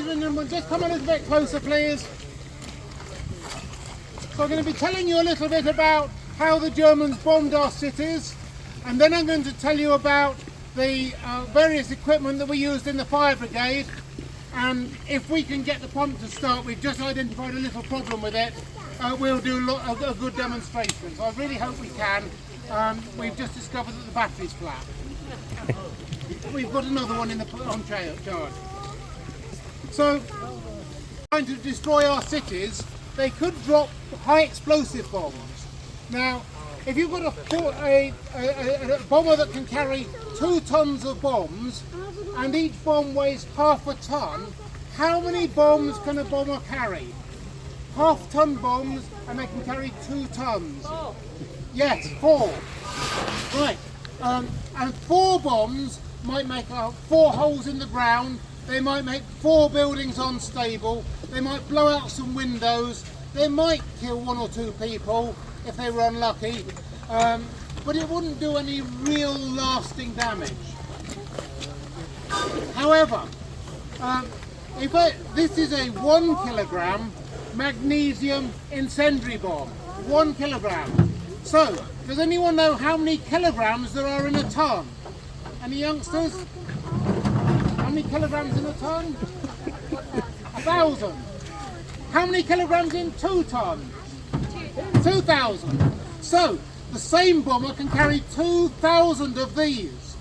ladies and gentlemen, just come a little bit closer, please. So I'm going to be telling you a little bit about how the Germans bombed our cities, and then I'm going to tell you about the various equipment that we used in the fire brigade, and if we can get the pump to start, we've just identified a little problem with it, we'll do a good demonstration. So I really hope we can. We've just discovered that the battery's flat. We've got another one on charge. So, trying to destroy our cities, they could drop high explosive bombs. Now, if you've got a bomber that can carry 2 tons of bombs, and each bomb weighs half a ton, how many bombs can a bomber carry? Half-ton bombs, and they can carry 2 tons. 4. Yes, 4. Right, and 4 bombs might make 4 holes in the ground. They might make 4 buildings unstable. They might blow out some windows. They might kill 1 or 2 people if they were unlucky, but it wouldn't do any real lasting damage. However, this is a 1 kilogram magnesium incendiary bomb. 1 kilogram. So, does anyone know how many kilograms there are in a ton? Any youngsters? How many kilograms in a ton? 1,000. How many kilograms in 2 tons? 2,000. So, the same bomber can carry 2,000 of these.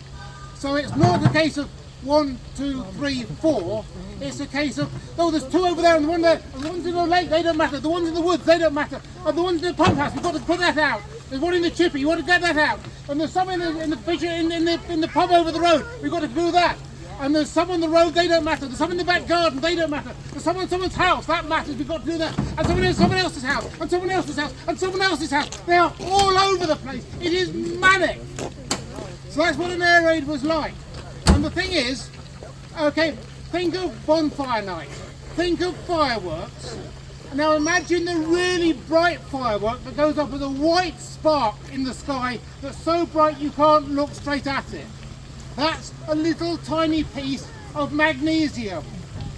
So it's not a case of 1, 2, 3, 4. It's a case of, oh, there's 2 over there and the one there, and the ones in the lake, they don't matter. The ones in the woods, they don't matter. And the ones in the pump house, we've got to put that out. There's one in the chippy, you want to get that out. And there's some in the pub over the road, we've got to do that. And there's some on the road, they don't matter. There's some in the back garden, they don't matter. There's some in someone's house, that matters, we've got to do that. And someone else's house, and someone else's house, and someone else's house. They are all over the place. It is manic. So that's what an air raid was like. And the thing is, okay, think of bonfire night. Think of fireworks. Now imagine the really bright firework that goes up with a white spark in the sky that's so bright you can't look straight at it. That's a little tiny piece of magnesium.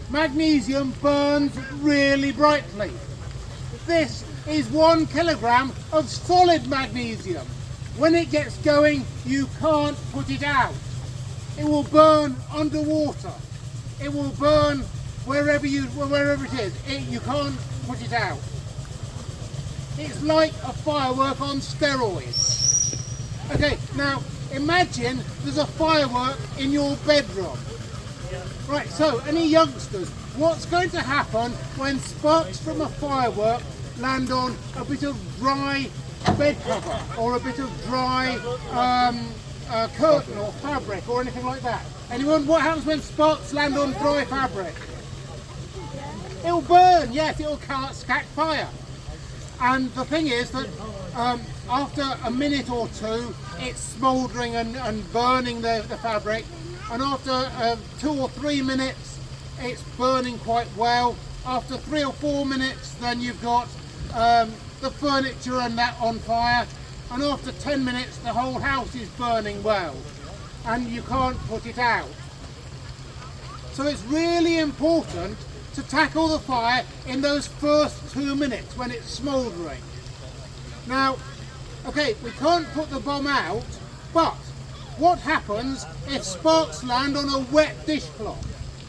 Magnesium burns really brightly. This is 1 kilogram of solid magnesium. When it gets going, you can't put it out. It will burn underwater. It will burn wherever it is. You can't put it out. It's like a firework on steroids. Okay, now imagine there's a firework in your bedroom. Right, so any youngsters, what's going to happen when sparks from a firework land on a bit of dry bed cover or a bit of dry curtain or fabric or anything like that? Anyone, what happens when sparks land on dry fabric? It'll burn, yes, it'll catch fire. And the thing is that after a minute or 2, it's smouldering and burning the fabric, and after 2 or 3 minutes, it's burning quite well. After 3 or 4 minutes, then you've got the furniture and that on fire, and after 10 minutes, the whole house is burning well, and you can't put it out. So it's really important to tackle the fire in those first 2 minutes when it's smouldering. Now, okay, we can't put the bomb out, but what happens if sparks land on a wet dishcloth?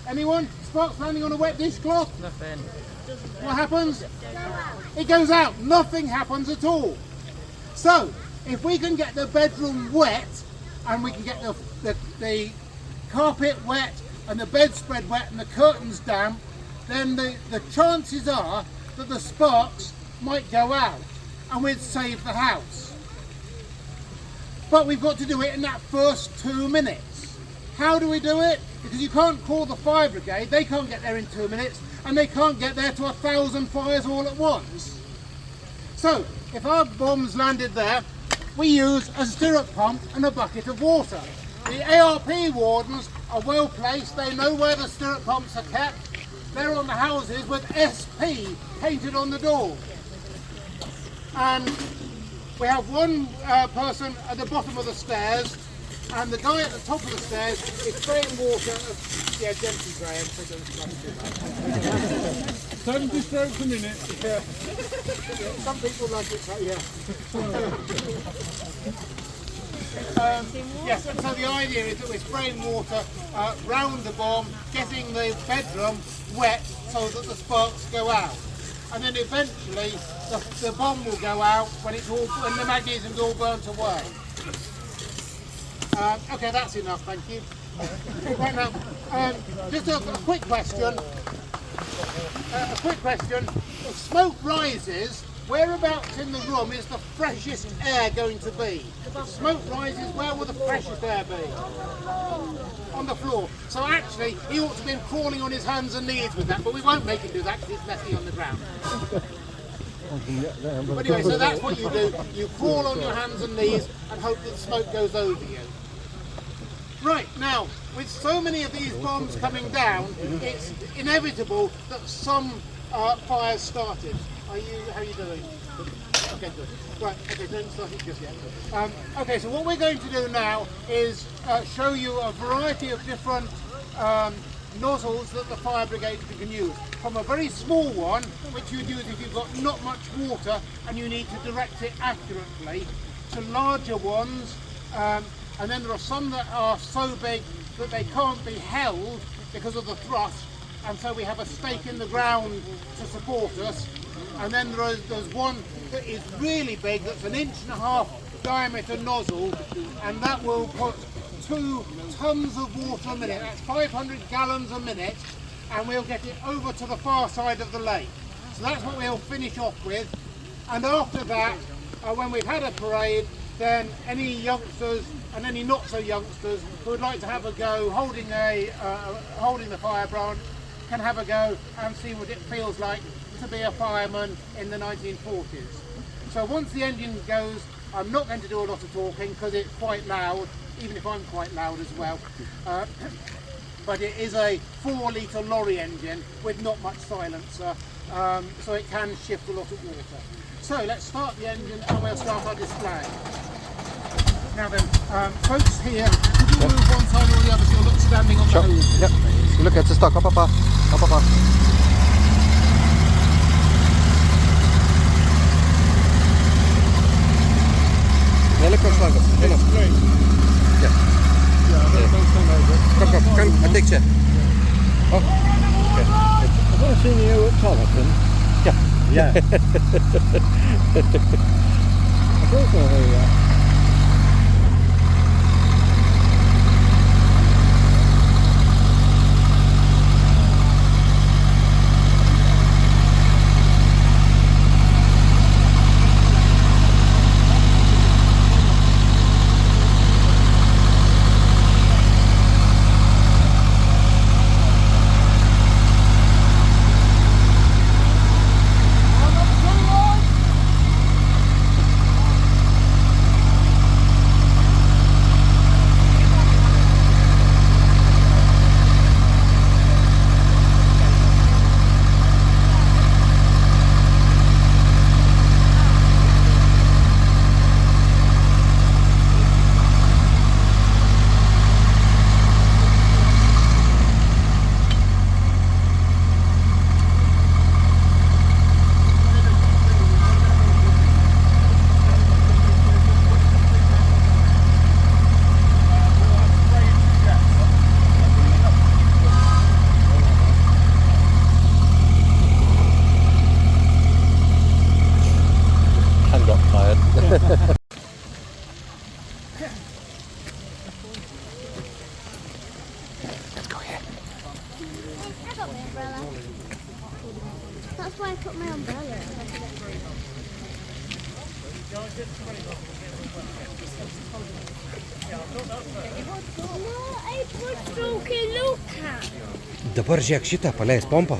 Anyone? Sparks landing on a wet dishcloth? Nothing. What happens? It goes out. Nothing happens at all. So, if we can get the bedroom wet, and we can get the carpet wet, and the bedspread wet, and the curtains damp, then the chances are that the sparks might go out, and we'd save the house. But we've got to do it in that first 2 minutes. How do we do it? Because you can't call the fire brigade, they can't get there in 2 minutes, and they can't get there to 1,000 fires all at once. So, if our bombs landed there, we use a stirrup pump and a bucket of water. The ARP wardens are well placed, they know where the stirrup pumps are kept. They're on the houses with SP painted on the door. And we have one person at the bottom of the stairs and the guy at the top of the stairs is spraying water. Yeah, gently, Graham, so don't splash too much. 70 strokes a minute. Yeah. Some people like it, yeah. Yes, and so the idea is that we're spraying water round the bomb, getting the bedroom wet so that the sparks go out. And then eventually the bomb will go out when the magnesium's all burnt away. Okay, that's enough, thank you. Right now, just a quick question. If smoke rises, whereabouts in the room is the freshest air going to be? If smoke rises, where will the freshest air be? On the floor. So actually, he ought to have been crawling on his hands and knees with that, but we won't make him do that because it's messy on the ground. But anyway, so that's what you do. You crawl on your hands and knees and hope that smoke goes over you. Right, now, with so many of these bombs coming down, it's inevitable that some fires started. How are you doing? Okay, good. Right, okay, don't start it just yet. Okay, so what we're going to do now is show you a variety of different nozzles that the fire brigade can use. From a very small one, which you'd use if you've got not much water and you need to direct it accurately, to larger ones, and then there are some that are so big that they can't be held because of the thrust, and so we have a stake in the ground to support us. And then there's one that is really big, that's 1.5 inch diameter nozzle, and that will put 2 tons of water a minute. That's 500 gallons a minute, and we'll get it over to the far side of the lake. So that's what we'll finish off with. And after that, when we've had a parade, then any youngsters and any not so youngsters who would like to have a go holding the fire branch can have a go and see what it feels like to be a fireman in the 1940s. So once the engine goes, I'm not going to do a lot of talking because it's quite loud, even if I'm quite loud as well. But it is a 4-litre lorry engine with not much silencer, so it can shift a lot of water. So let's start the engine and we'll start our display. Now then, folks here, could you move one side or the other so you're not standing on the hose? Yep. You look at the stock. Up. Nee, look what's longer. Yeah. Come, I take you. Oh. Okay. I've never seen you at Tollerton. Yeah. I don't know who you are. That's why I put my umbrella. No, I put stroking Luca. Dabar žiūrėk šitą, paleis pompą.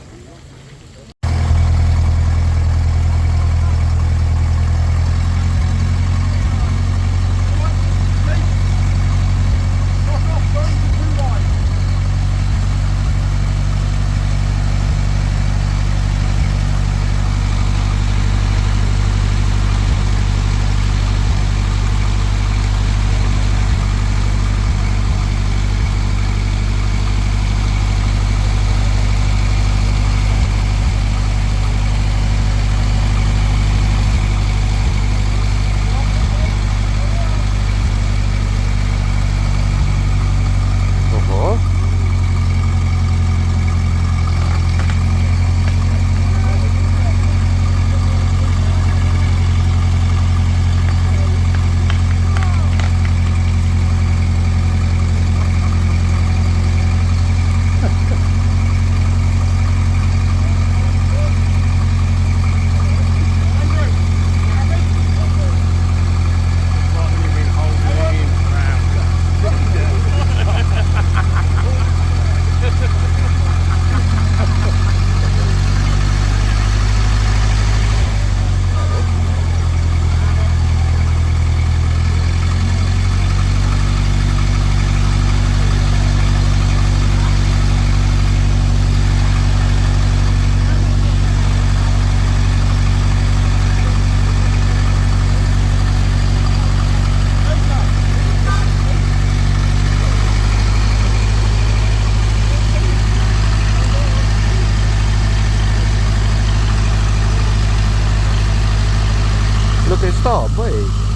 stop, wait.